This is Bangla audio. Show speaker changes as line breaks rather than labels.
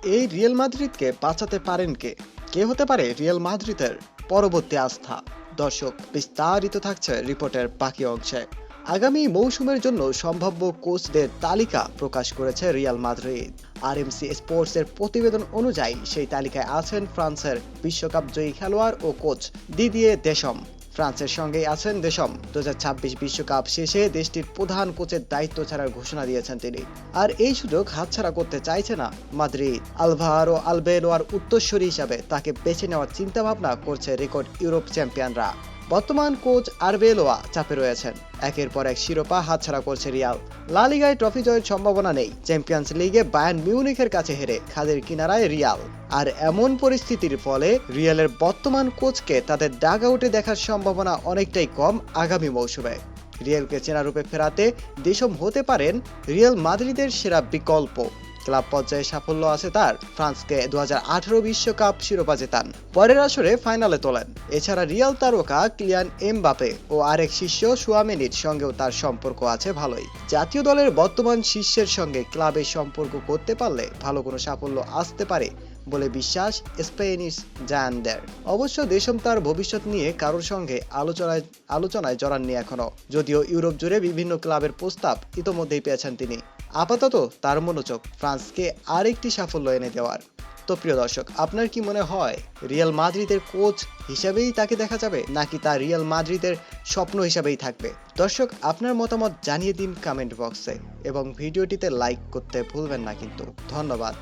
এই রিয়াল মাদ্রিদকে বাঁচাতে পারেন কে? কে হতে পারে রিয়াল মাদ্রিদের পরবর্তী আস্থা? দর্শক, বিস্তারিত থাকছে রিপোর্টের বাকি অংশে। আগামী মৌসুমের জন্য সম্ভাব্য কোচদের তালিকা প্রকাশ করেছে রিয়াল মাদ্রিদ। আরএমসি স্পোর্টস এর প্রতিবেদন অনুযায়ী সেই তালিকায় আছেন ফ্রান্সের বিশ্বকাপ জয়ী খেলোয়াড় ও কোচ দিদিয়ে দেশম। ফ্রান্সের সঙ্গেই আছেন দেশম। 2026 বিশ্বকাপ শেষে দেশটির প্রধান কোচের দায়িত্ব ছাড়ার ঘোষণা দিয়েছেন তিনি। আর এই সুযোগ হাতছাড়া করতে চাইছে না মাদ্রিদ। আলভারো আলবেলোয়ার উত্তরসূরি হিসাবে তাকে বেছে নেওয়ার চিন্তাভাবনা করছে রেকর্ড ইউরোপ চ্যাম্পিয়নরা। বর্তমান কোচ আরবেলোয়া চাপে রয়েছেন। একের পর এক শিরোপা হাতছাড়া করছে রিয়াল। লা লিগায় ট্রফি জয়ের সম্ভাবনা নেই। চ্যাম্পিয়ন্স লিগে বায়ার্ন মিউনিখের কাছে হেরে খাদের কিনারায় রিয়াল। আর এমন পরিস্থিতির ফলে রিয়ালের বর্তমান কোচকে তাদের ডাগ আউটে দেখার সম্ভাবনা অনেকটাই কম আগামী মৌসুমে। রিয়ালকে চেনা রূপে ফেরাতে দেশম হতে পারেন রিয়াল মাদ্রিদের সেরা বিকল্প। ক্লাব পর্যায়ে সাফল্য আছে তার। ফ্রান্সকে 2018 বিশ্বকাপ শিরোপা জেতান, পরের আসরে ফাইনালে তোলেন। এছাড়া রিয়াল তারকা কিলিয়ান এমবাপে ও আরেক শিষ্য সুয়ামেনির সঙ্গেও তার সম্পর্ক আছে ভালোই। জাতীয় দলের বর্তমান শিষ্যের সঙ্গে ক্লাবের সম্পর্ক করতে পারলে ভালো কোনো সাফল্য আসতে পারে বলে বিশ্বাস স্পেনিশ জায়ান্টদের। অবশ্য দেশম তার ভবিষ্যৎ নিয়ে কারোর সঙ্গে আলোচনায় জড়াননি এখনো, যদিও ইউরোপ জুড়ে বিভিন্ন ক্লাবের প্রস্তাব ইতোমধ্যেই পেয়েছেন তিনি। আপাতত তার মনোযোগ ফ্রান্সকে আরেকটি সাফল্য এনে দেওয়ার। তো প্রিয় দর্শক, আপনার কি মনে হয় রিয়াল মাদ্রিদের কোচ হিসাবেই তাকে দেখা যাবে, নাকি তা রিয়াল মাদ্রিদের স্বপ্ন হিসাবেই থাকবে? দর্শক, আপনার মতামত জানিয়ে দিন কমেন্ট বক্সে এবং ভিডিওটিতে লাইক করতে ভুলবেন না কিন্তু। ধন্যবাদ।